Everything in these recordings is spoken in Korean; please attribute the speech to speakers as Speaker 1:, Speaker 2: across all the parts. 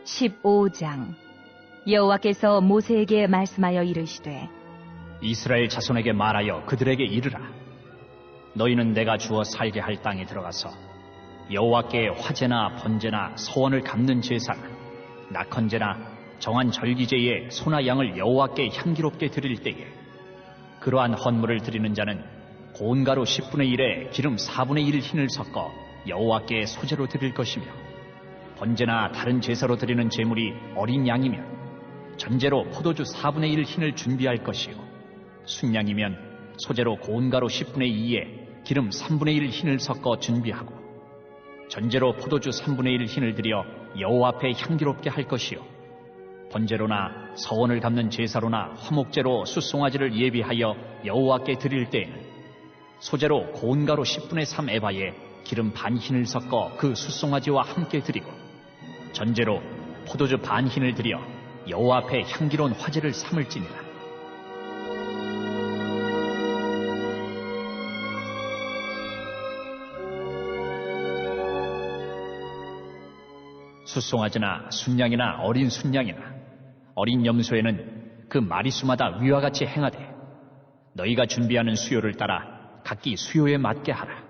Speaker 1: 15장. 여호와께서 모세에게 말씀하여 이르시되
Speaker 2: 이스라엘 자손에게 말하여 그들에게 이르라. 너희는 내가 주어 살게 할 땅에 들어가서 여호와께 화제나 번제나 서원을 갚는 제사나 낙헌제나 정한 절기제에 소나 양을 여호와께 향기롭게 드릴 때에 그러한 헌물을 드리는 자는 고운 가루 10분의 1에 기름 4분의 1 흰을 섞어 여호와께 소제로 드릴 것이며, 번제나 다른 제사로 드리는 제물이 어린 양이면 전제로 포도주 4분의 1 흰을 준비할 것이요, 순양이면 소제로 고운 가루 10분의 2에 기름 3분의 1 흰을 섞어 준비하고, 전제로 포도주 3분의 1 흰을 들여 여호와 앞에 향기롭게 할 것이요, 번제로나 서원을 갚는 제사로나 화목제로 숫송아지를 예비하여 여호와께 드릴 때에는 소제로 고운 가루 10분의 3 에바에 기름 반 흰을 섞어 그 숫송아지와 함께 드리고, 전제로 포도주 반 흰을 들여 여호와 앞에 향기로운 화제를 삼을지니라. 숫송아지나 순양이나 어린 순양이나 어린 염소에는 그 마리수마다 위와 같이 행하되 너희가 준비하는 수요를 따라 각기 수요에 맞게 하라.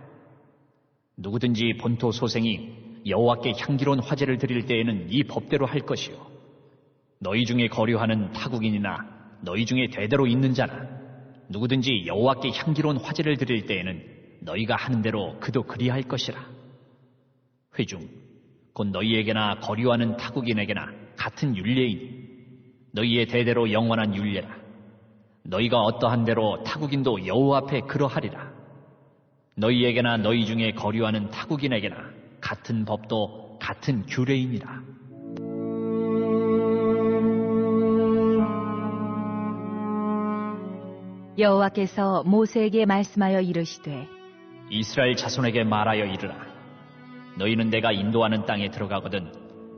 Speaker 2: 누구든지 본토 소생이 여호와께 향기로운 화제를 드릴 때에는 이 법대로 할 것이요, 너희 중에 거류하는 타국인이나 너희 중에 대대로 있는 자나 누구든지 여호와께 향기로운 화제를 드릴 때에는 너희가 하는 대로 그도 그리할 것이라. 회중 곧 너희에게나 거류하는 타국인에게나 같은 율례이니 너희의 대대로 영원한 율례라. 너희가 어떠한 대로 타국인도 여호와 앞에 그러하리라. 너희에게나 너희 중에 거류하는 타국인에게나 같은 법도 같은 규례이니라.
Speaker 1: 여호와께서 모세에게 말씀하여 이르시되
Speaker 2: 이스라엘 자손에게 말하여 이르라. 너희는 내가 인도하는 땅에 들어가거든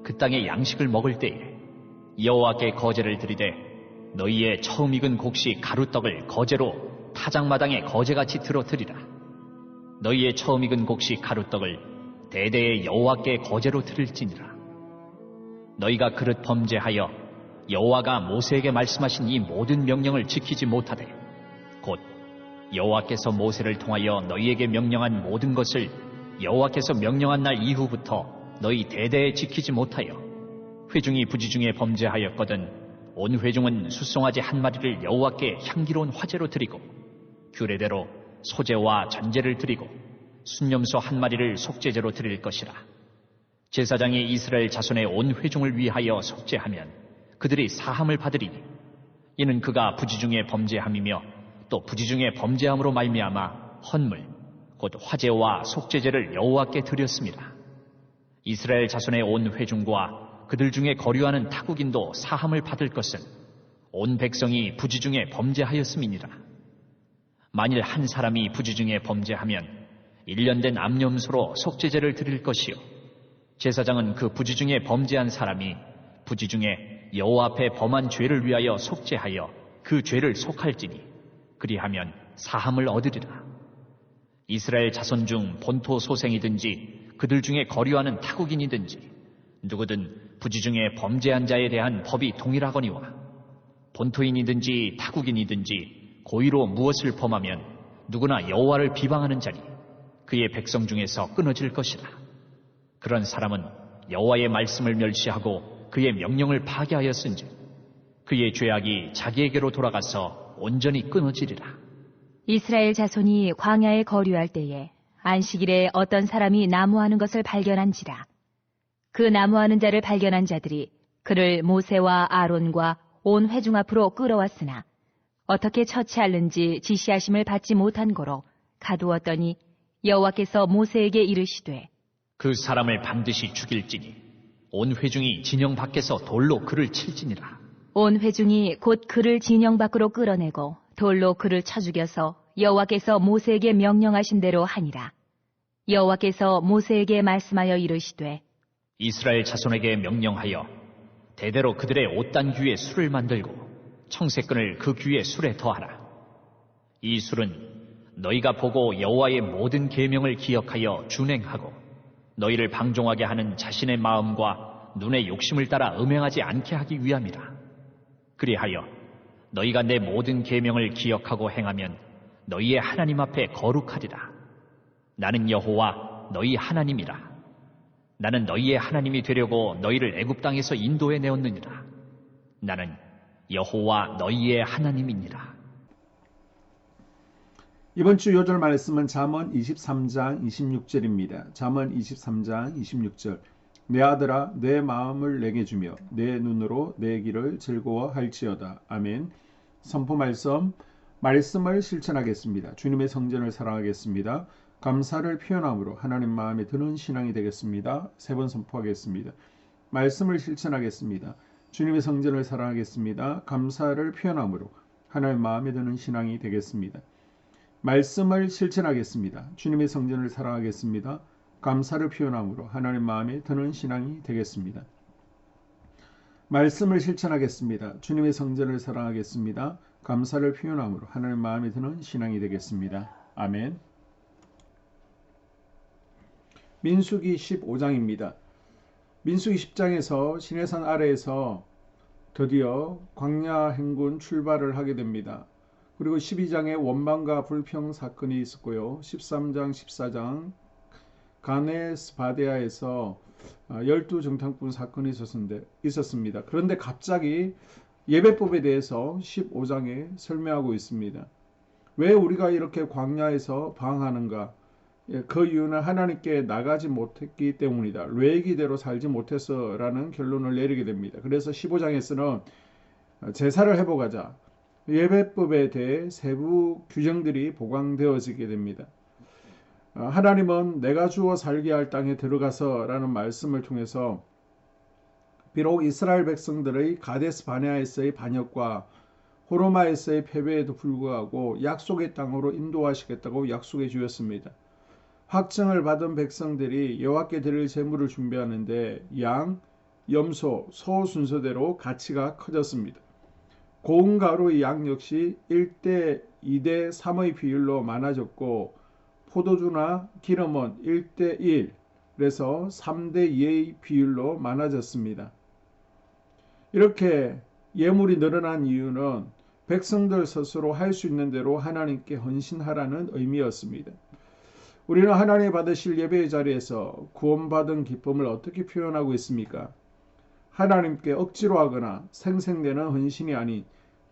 Speaker 2: 그 땅의 양식을 먹을 때에 여호와께 거제를 드리되 너희의 처음 익은 곡식 가루떡을 거제로 타작마당에 거제같이 들어 드리라. 너희의 처음 익은 곡식 가루떡을 대대에 여호와께 거제로 드릴지니라. 너희가 그릇 범죄하여 여호와가 모세에게 말씀하신 이 모든 명령을 지키지 못하되 곧 여호와께서 모세를 통하여 너희에게 명령한 모든 것을 여호와께서 명령한 날 이후부터 너희 대대에 지키지 못하여 회중이 부지 중에 범죄하였거든 온 회중은 숫송아지 한 마리를 여호와께 향기로운 화제로 드리고 규례대로 소제와 전제를 드리고 순염소 한 마리를 속죄제로 드릴 것이라. 제사장이 이스라엘 자손의 온 회중을 위하여 속죄하면 그들이 사함을 받으리니 이는 그가 부지 중에 범죄함이며 또 부지 중에 범죄함으로 말미암아 헌물 곧 화제와 속죄제를 여호와께 드렸습니다. 이스라엘 자손의 온 회중과 그들 중에 거류하는 타국인도 사함을 받을 것은 온 백성이 부지 중에 범죄하였음이니라. 만일 한 사람이 부지 중에 범죄하면 1년 된 암염소로 속죄제를 드릴 것이요, 제사장은 그 부지 중에 범죄한 사람이 부지 중에 여호와 앞에 범한 죄를 위하여 속죄하여 그 죄를 속할지니 그리하면 사함을 얻으리라. 이스라엘 자손 중 본토 소생이든지 그들 중에 거류하는 타국인이든지 누구든 부지 중에 범죄한 자에 대한 법이 동일하거니와 본토인이든지 타국인이든지 고의로 무엇을 범하면 누구나 여호와를 비방하는 자니 그의 백성 중에서 끊어질 것이라. 그런 사람은 여호와의 말씀을 멸시하고 그의 명령을 파괴하였은즉 그의 죄악이 자기에게로 돌아가서 온전히 끊어지리라.
Speaker 1: 이스라엘 자손이 광야에 거류할 때에 안식일에 어떤 사람이 나무하는 것을 발견한지라. 그 나무하는 자를 발견한 자들이 그를 모세와 아론과 온 회중 앞으로 끌어왔으나 어떻게 처치할는지 지시하심을 받지 못한 고로 가두었더니 여호와께서 모세에게 이르시되
Speaker 2: 그 사람을 반드시 죽일지니 온 회중이 진영 밖에서 돌로 그를 칠지니라.
Speaker 1: 온 회중이 곧 그를 진영 밖으로 끌어내고 돌로 그를 쳐 죽여서 여호와께서 모세에게 명령하신 대로 하니라. 여호와께서 모세에게 말씀하여 이르시되
Speaker 2: 이스라엘 자손에게 명령하여 대대로 그들의 옷단 귀에 술을 만들고 청새끈을 그 귀에 술에 더하라. 이 술은 너희가 보고 여호와의 모든 계명을 기억하여 준행하고 너희를 방종하게 하는 자신의 마음과 눈의 욕심을 따라 음행하지 않게 하기 위함이라. 그리하여 너희가 내 모든 계명을 기억하고 행하면 너희의 하나님 앞에 거룩하리라. 나는 여호와 너희 하나님이라. 나는 너희의 하나님이 되려고 너희를 애굽 땅에서 인도해 내었느니라. 나는 여호와 너희의 하나님이니라.
Speaker 3: 이번 주 요절 말씀은 잠언 23장 26절입니다. 잠언 23장 26절. 내 아들아 내 마음을 내게 주며 내 눈으로 내 길을 즐거워할지어다. 아멘. 선포 말씀을 실천하겠습니다. 주님의 성전을 사랑하겠습니다. 감사를 표현함으로 하나님 마음에 드는 신앙이 되겠습니다. 3번 선포하겠습니다. 말씀을 실천하겠습니다. 주님의 성전을 사랑하겠습니다. 감사를 표현함으로 하나님 마음에 드는 신앙이 되겠습니다. 말씀을 실천하겠습니다. 주님의 성전을 사랑하겠습니다. 감사를 표현함으로 하나님 마음에 드는 신앙이 되겠습니다. 말씀을 실천하겠습니다. 주님의 성전을 사랑하겠습니다. 감사를 표현함으로 하나님 마음에 드는 신앙이 되겠습니다. 아멘. 민수기 15장입니다. 민수기 10장에서 시내산 아래에서 드디어 광야 행군 출발을 하게 됩니다. 그리고 12장에 원망과 불평 사건이 있었고요. 13장, 14장 가네스 바데아에서 12정탐꾼 사건이 있었습니다. 그런데 갑자기 예배법에 대해서 15장에 설명하고 있습니다. 왜 우리가 이렇게 광야에서 방황하는가? 그 이유는 하나님께 나가지 못했기 때문이다. 레위기대로 살지 못해서라는 결론을 내리게 됩니다. 그래서 15장에서는 제사를 회복하자. 예배법에 대해 세부 규정들이 보강되어지게 됩니다. 하나님은 내가 주어 살게 할 땅에 들어가서 라는 말씀을 통해서 비록 이스라엘 백성들의 가데스 바네아에서의 반역과 호르마에서의 패배에도 불구하고 약속의 땅으로 인도하시겠다고 약속해 주었습니다. 확증을 받은 백성들이 여호와께 드릴 제물을 준비하는데 양, 염소, 소 순서대로 가치가 커졌습니다. 고운 가루의 양 역시 1대 2대 3의 비율로 많아졌고 포도주나 기름은 1대 1, 그래서 3대 2의 비율로 많아졌습니다. 이렇게 예물이 늘어난 이유는 백성들 스스로 할 수 있는 대로 하나님께 헌신하라는 의미였습니다. 우리는 하나님 받으실 예배의 자리에서 구원받은 기쁨을 어떻게 표현하고 있습니까? 하나님께 억지로 하거나 생생내는 헌신이 아닌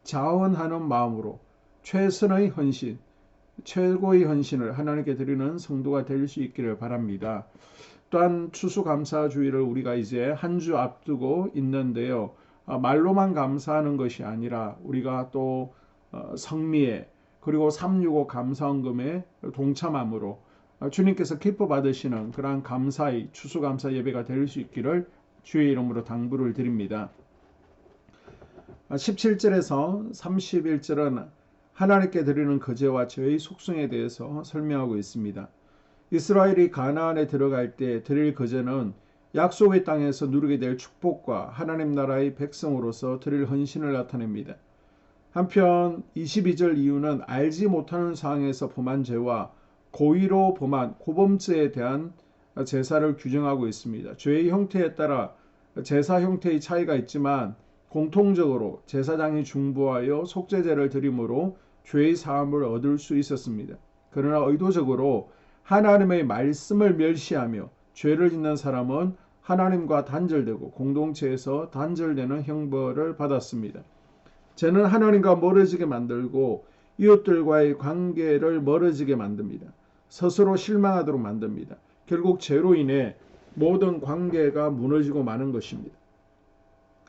Speaker 3: 자원하는 마음으로 최선의 헌신, 최고의 헌신을 하나님께 드리는 성도가 될 수 있기를 바랍니다. 또한 추수감사주의를 우리가 이제 한 주 앞두고 있는데요. 말로만 감사하는 것이 아니라 우리가 또 성미에 그리고 365 감사헌금에 동참함으로 주님께서 기뻐 받으시는 그러한 감사의 추수감사 예배가 될 수 있기를 주의 이름으로 당부를 드립니다. 17절에서 31절은 하나님께 드리는 거제와 죄의 속성에 대해서 설명하고 있습니다. 이스라엘이 가나안에 들어갈 때 드릴 거제는 약속의 땅에서 누리게 될 축복과 하나님 나라의 백성으로서 드릴 헌신을 나타냅니다. 한편 22절 이후는 알지 못하는 상황에서 범한 죄와 고의로 범한 고범죄에 대한 제사를 규정하고 있습니다. 죄의 형태에 따라 제사 형태의 차이가 있지만 공통적으로 제사장이 중보하여 속죄제를 드림으로 죄의 사함을 얻을 수 있었습니다. 그러나 의도적으로 하나님의 말씀을 멸시하며 죄를 짓는 사람은 하나님과 단절되고 공동체에서 단절되는 형벌을 받았습니다. 죄는 하나님과 멀어지게 만들고 이웃들과의 관계를 멀어지게 만듭니다. 스스로 실망하도록 만듭니다. 결국 죄로 인해 모든 관계가 무너지고 마는 것입니다.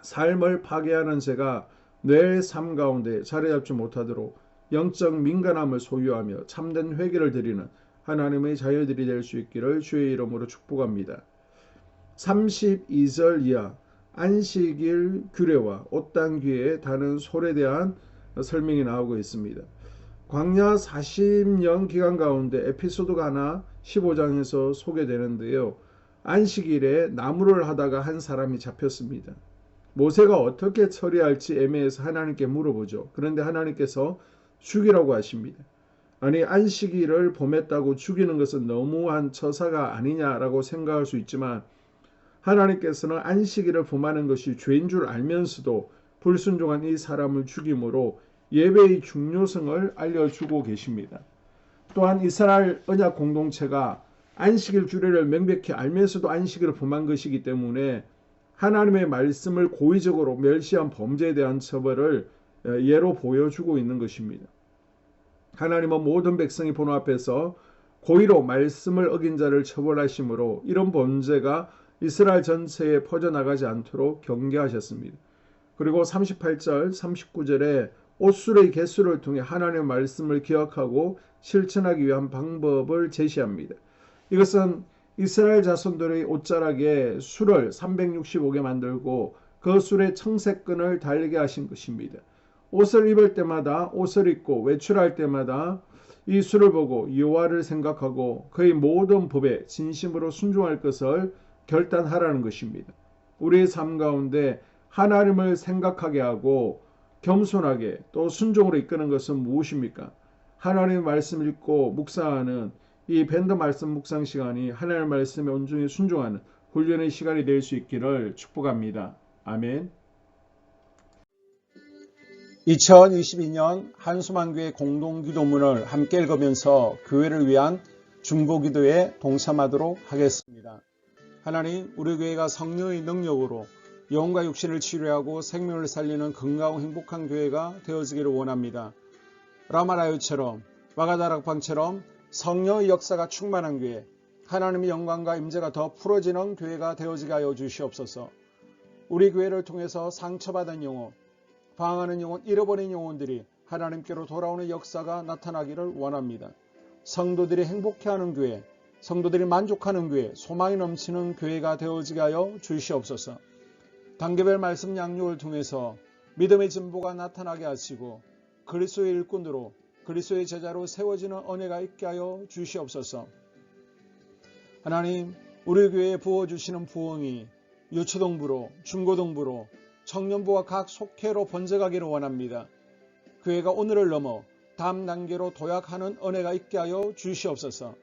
Speaker 3: 삶을 파괴하는 죄가 뇌의 삶 가운데 자리 잡지 못하도록 영적 민감함을 소유하며 참된 회개를 드리는 하나님의 자녀들이 될 수 있기를 주의 이름으로 축복합니다. 32절 이하 안식일 규례와 옷당귀에 다는 솔에 대한 설명이 나오고 있습니다. 광야 40년 기간 가운데 에피소드가 하나 15장에서 소개되는데요. 안식일에 나무를 하다가 한 사람이 잡혔습니다. 모세가 어떻게 처리할지 애매해서 하나님께 물어보죠. 그런데 하나님께서 죽이라고 하십니다. 아니 안식일을 범했다고 죽이는 것은 너무한 처사가 아니냐라고 생각할 수 있지만 하나님께서는 안식일을 범하는 것이 죄인 줄 알면서도 불순종한 이 사람을 죽임으로 예배의 중요성을 알려주고 계십니다. 또한 이스라엘 언약 공동체가 안식일 규례를 명백히 알면서도 안식일을 범한 것이기 때문에 하나님의 말씀을 고의적으로 멸시한 범죄에 대한 처벌을 예로 보여주고 있는 것입니다. 하나님은 모든 백성이 보는 앞에서 고의로 말씀을 어긴 자를 처벌하심으로 이런 범죄가 이스라엘 전체에 퍼져나가지 않도록 경계하셨습니다. 그리고 38절, 39절에 옷술의 개수를 통해 하나님의 말씀을 기억하고 실천하기 위한 방법을 제시합니다. 이것은 이스라엘 자손들의 옷자락에 술을 365개 만들고 그 술에 청색끈을 달게 하신 것입니다. 옷을 입을 때마다 옷을 입고 외출할 때마다 이 술을 보고 여호와를 생각하고 그의 모든 법에 진심으로 순종할 것을 결단하라는 것입니다. 우리의 삶 가운데 하나님을 생각하게 하고 겸손하게 또 순종으로 이끄는 것은 무엇입니까? 하나님의 말씀 읽고 묵상하는 이 밴드 말씀 묵상 시간이 하나님의 말씀에 온전히 순종하는 훈련의 시간이 될 수 있기를 축복합니다. 아멘.
Speaker 4: 2022년 한수만교회 공동기도문을 함께 읽으면서 교회를 위한 중보기도에 동참하도록 하겠습니다. 하나님, 우리 교회가 성령의 능력으로 영혼과 육신을 치료하고 생명을 살리는 건강하고 행복한 교회가 되어지기를 원합니다. 라마라요처럼 와가다락방처럼 성령의 역사가 충만한 교회, 하나님의 영광과 임재가 더 풀어지는 교회가 되어지게 하여 주시옵소서. 우리 교회를 통해서 상처받은 영혼, 방황하는 영혼, 잃어버린 영혼들이 하나님께로 돌아오는 역사가 나타나기를 원합니다. 성도들이 행복해하는 교회, 성도들이 만족하는 교회, 소망이 넘치는 교회가 되어지게 하여 주시옵소서. 단계별 말씀 양육을 통해서 믿음의 진보가 나타나게 하시고 그리스도의 일꾼으로 그리스도의 제자로 세워지는 은혜가 있게 하여 주시옵소서. 하나님, 우리 교회에 부어주시는 부흥이 유초동부로 중고동부로 청년부와 각 속회로 번져가기를 원합니다. 교회가 오늘을 넘어 다음 단계로 도약하는 은혜가 있게 하여 주시옵소서.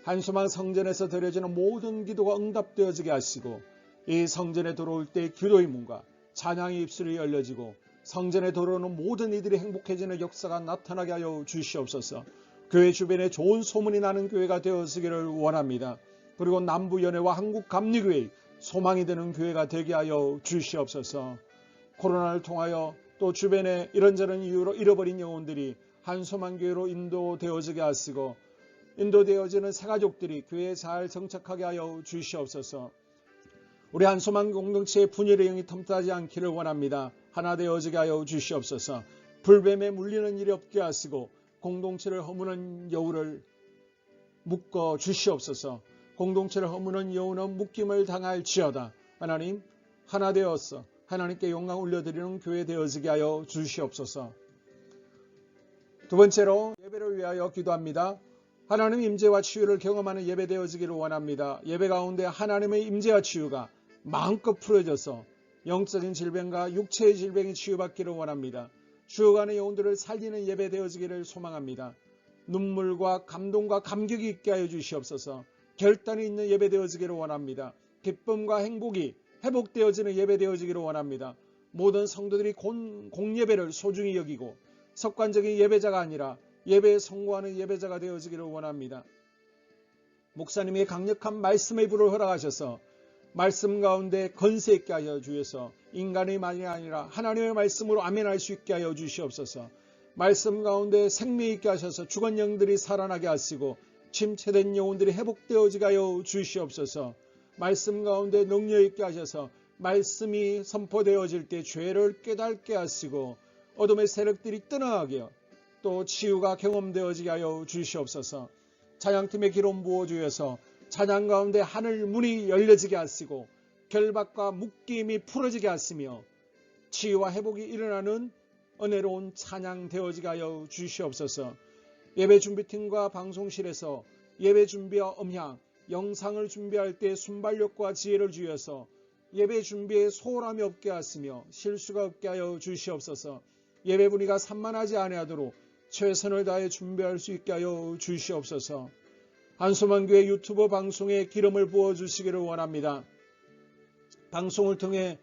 Speaker 4: 한수만 성전에서 드려지는 모든 기도가 응답되어지게 하시고 이 성전에 들어올 때 기도의 문과 찬양의 입술이 열려지고 성전에 들어오는 모든 이들이 행복해지는 역사가 나타나게 하여 주시옵소서. 교회 주변에 좋은 소문이 나는 교회가 되어지기를 원합니다. 그리고 남부연회와 한국감리교회의 소망이 되는 교회가 되게 하여 주시옵소서. 코로나를 통하여 또 주변에 이런저런 이유로 잃어버린 영혼들이 한소만교회로 인도되어지게 하시고 인도되어지는 새가족들이 교회에 잘 정착하게 하여 주시옵소서. 우리 한소만 공동체의 분열의 영이 틈타지 않기를 원합니다. 하나 되어지게 하여 주시옵소서. 불뱀에 물리는 일이 없게 하시고 공동체를 허무는 여우를 묶어 주시옵소서. 공동체를 허무는 여우는 묶임을 당할지어다. 하나님, 하나 되어서 하나님께 영광 올려드리는 교회 되어지게 하여 주시옵소서. 두 번째로 예배를 위하여 기도합니다. 하나님 임재와 치유를 경험하는 예배 되어지기를 원합니다. 예배 가운데 하나님의 임재와 치유가 마음껏 풀어져서 영적인 질병과 육체의 질병이 치유받기를 원합니다. 죽어가는 영혼들을 살리는 예배 되어지기를 소망합니다. 눈물과 감동과 감격이 있게 하여 주시옵소서. 결단이 있는 예배 되어지기를 원합니다. 기쁨과 행복이 회복되어지는 예배 되어지기를 원합니다. 모든 성도들이 공예배를 소중히 여기고 석관적인 예배자가 아니라 예배에 성공하는 예배자가 되어지기를 원합니다. 목사님의 강력한 말씀의 불을 허락하셔서 말씀 가운데 건세 있게 하여 주셔서 인간의 말이 아니라 하나님의 말씀으로 아멘할 수 있게 하여 주시옵소서. 말씀 가운데 생명 있게 하셔서 죽은 영들이 살아나게 하시고 침체된 영혼들이 회복되어지게 하여 주시옵소서. 말씀 가운데 능력 있게 하셔서 말씀이 선포되어질 때 죄를 깨닫게 하시고 어둠의 세력들이 떠나가게 또 치유가 경험되어지게 하여 주시옵소서. 찬양팀의 기름 부어주셔서 찬양 가운데 하늘 문이 열려지게 하시고 결박과 묶임이 풀어지게 하시며 치유와 회복이 일어나는 은혜로운 찬양 되어지게 하여 주시옵소서. 예배 준비팀과 방송실에서 예배 준비와 음향, 영상을 준비할 때 순발력과 지혜를 주셔서 예배 준비에 소홀함이 없게 하시며 실수가 없게 하여 주시옵소서. 예배 분위기가 산만하지 아니하도록 최선을 다해 준비할 수 있게 하여 주시옵소서. 한소만교회 유튜브 방송에 기름을 부어주시기를 원합니다. 방송을 통해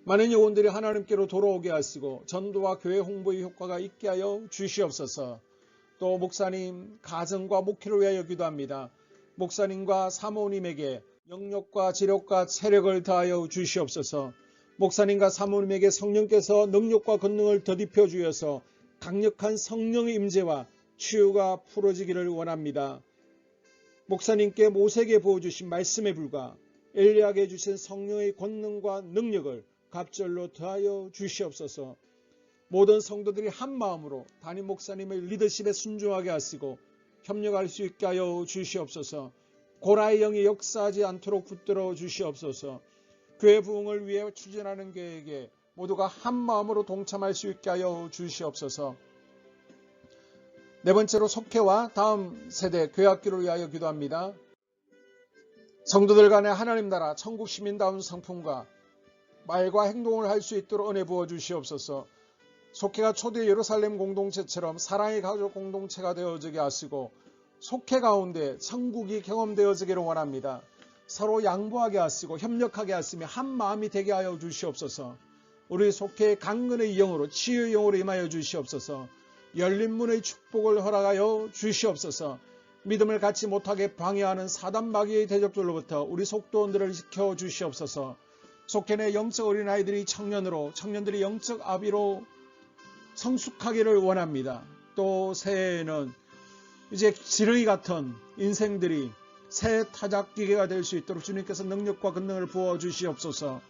Speaker 4: 많은 영혼들이 하나님께로 돌아오게 하시고 전도와 교회 홍보의 효과가 있게 하여 주시옵소서. 또 목사님 가정과 목회를 위하여 기도합니다. 목사님과 사모님에게 영력과 지력과 체력을 다하여 주시옵소서. 목사님과 사모님에게 성령께서 능력과 권능을 더딥혀 주셔서 강력한 성령의 임재와 치유가 풀어지기를 원합니다. 목사님께 모세에게 부어주신 말씀에 불과 엘리야에게 주신 성령의 권능과 능력을 갑절로 더하여 주시옵소서. 모든 성도들이 한 마음으로 담임 목사님의 리더십에 순종하게 하시고 협력할 수 있게 하여 주시옵소서. 고라의 영이 역사하지 않도록 붙들어 주시옵소서. 교회 부흥을 위해 추진하는 계획에 모두가 한 마음으로 동참할 수 있게 하여 주시옵소서. 네 번째로 속회와 다음 세대 교회학교를 위하여 기도합니다. 성도들 간의 하나님 나라 천국 시민다운 성품과 말과 행동을 할 수 있도록 은혜 부어 주시옵소서. 속회가 초대 예루살렘 공동체처럼 사랑의 가족 공동체가 되어지게 하시고 속회 가운데 천국이 경험되어지기를 원합니다. 서로 양보하게 하시고 협력하게 하시며 한 마음이 되게 하여 주시옵소서. 우리 속회의 강건의 영으로 치유의 영으로 임하여 주시옵소서. 열린 문의 축복을 허락하여 주시옵소서. 믿음을 갖지 못하게 방해하는 사단 마귀의 대적들로부터 우리 속도원들을 지켜 주시옵소서. 속회 내 영적 어린아이들이 청년들이 영적 아비로 성숙하기를 원합니다. 또 새해에는 이제 지렁이 같은 인생들이 새 타작기계가 될 수 있도록 주님께서 능력과 권능을 부어 주시옵소서.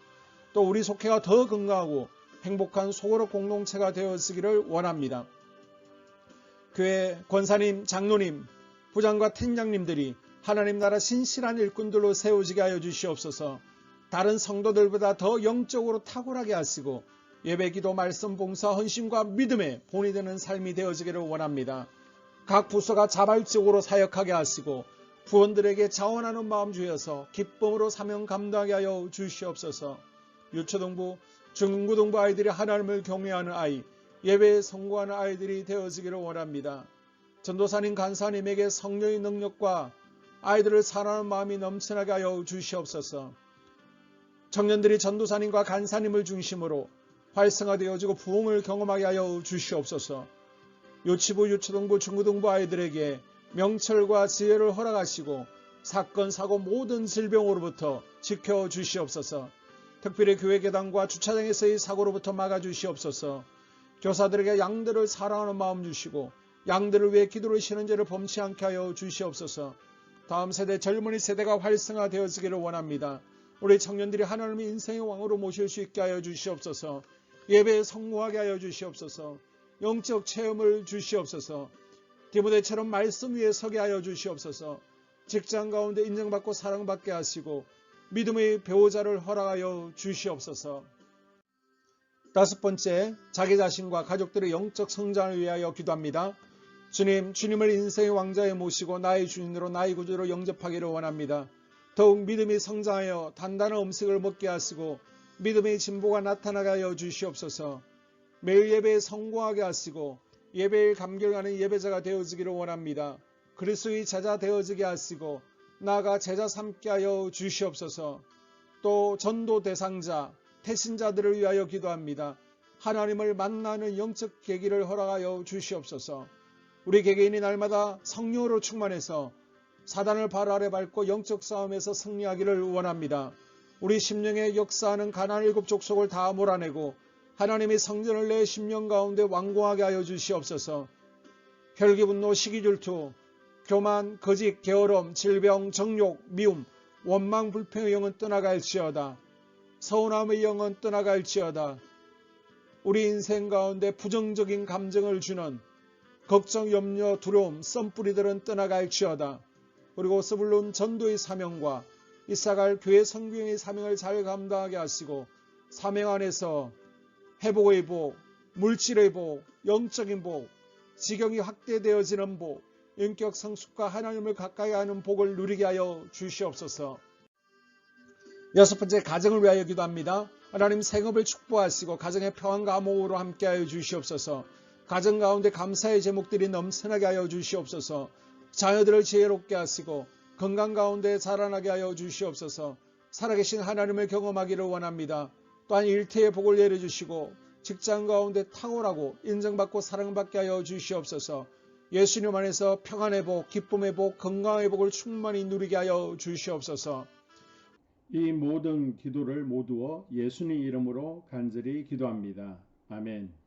Speaker 4: 또 우리 속회가 더 건강하고 행복한 소그룹 공동체가 되어지기를 원합니다. 교회 권사님, 장로님, 부장과 팀장님들이 하나님 나라 신실한 일꾼들로 세워지게 하여 주시옵소서. 다른 성도들보다 더 영적으로 탁월하게 하시고 예배기도 말씀 봉사 헌신과 믿음의 본이 되는 삶이 되어지기를 원합니다. 각 부서가 자발적으로 사역하게 하시고 부원들에게 자원하는 마음 주셔서 기쁨으로 사명 감당하게 하여 주시옵소서. 유초등부, 중고등부 아이들이 하나님을 경외하는 아이, 예배에 성공하는 아이들이 되어지기를 원합니다. 전도사님, 간사님에게 성령의 능력과 아이들을 사랑하는 마음이 넘쳐나게 하여 주시옵소서. 청년들이 전도사님과 간사님을 중심으로 활성화되어지고 부흥을 경험하게 하여 주시옵소서. 유치부, 유초등부, 중고등부 아이들에게 명철과 지혜를 허락하시고 사건, 사고 모든 질병으로부터 지켜주시옵소서. 특별히 교회 계단과 주차장에서의 사고로부터 막아주시옵소서. 교사들에게 양들을 사랑하는 마음 주시고 양들을 위해 기도를 쉬는 죄를 범치 않게 하여 주시옵소서. 다음 세대 젊은이 세대가 활성화되어지기를 원합니다. 우리 청년들이 하나님의 인생의 왕으로 모실 수 있게 하여 주시옵소서. 예배에 성공하게 하여 주시옵소서. 영적 체험을 주시옵소서. 디모데처럼 말씀 위에 서게 하여 주시옵소서. 직장 가운데 인정받고 사랑받게 하시고 믿음의 배우자를 허락하여 주시옵소서. 다섯 번째, 자기 자신과 가족들의 영적 성장을 위하여 기도합니다. 주님을 인생의 왕자에 모시고 나의 주인으로 나의 구주로 영접하기를 원합니다. 더욱 믿음이 성장하여 단단한 음식을 먹게 하시고 믿음의 진보가 나타나게 하여 주시옵소서. 매일 예배에 성공하게 하시고 예배에 감격하는 예배자가 되어지기를 원합니다. 그리스도의 제자 되어지게 하시고 나아가 제자 삼게 하여 주시옵소서. 또 전도 대상자, 태신자들을 위하여 기도합니다. 하나님을 만나는 영적 계기를 허락하여 주시옵소서. 우리 개개인이 날마다 성령으로 충만해서 사단을 발 아래 밟고 영적 싸움에서 승리하기를 원합니다. 우리 심령에 역사하는 가나안 7 족속을 다 몰아내고 하나님의 성전을 내 심령 가운데 완공하게 하여 주시옵소서. 혈기분노, 시기질투, 교만, 거짓, 게으름, 질병, 정욕, 미움, 원망, 불평의 영은 떠나갈지어다. 서운함의 영은 떠나갈지어다. 우리 인생 가운데 부정적인 감정을 주는 걱정, 염려, 두려움, 썸뿌리들은 떠나갈지어다. 그리고 스불론 전도의 사명과 이사갈 교회 성경의 사명을 잘 감당하게 하시고 사명 안에서 회복의 복, 물질의 복, 영적인 복, 지경이 확대되어지는 복, 인격 성숙과 하나님을 가까이 하는 복을 누리게 하여 주시옵소서. 여섯 번째, 가정을 위하여 기도합니다. 하나님 생업을 축복하시고 가정의 평안과 암호로 함께하여 주시옵소서. 가정 가운데 감사의 제목들이 넘쳐나게 하여 주시옵소서. 자녀들을 지혜롭게 하시고 건강 가운데 자라나게 하여 주시옵소서. 살아계신 하나님을 경험하기를 원합니다. 또한 일태의 복을 내려주시고 직장 가운데 탁월하고 인정받고 사랑받게 하여 주시옵소서. 예수님 안에서 평안의 복, 기쁨의 복, 건강의 복을 충만히 누리게 하여 주시옵소서.
Speaker 3: 이 모든 기도를 모두어 예수님 이름으로 간절히 기도합니다. 아멘.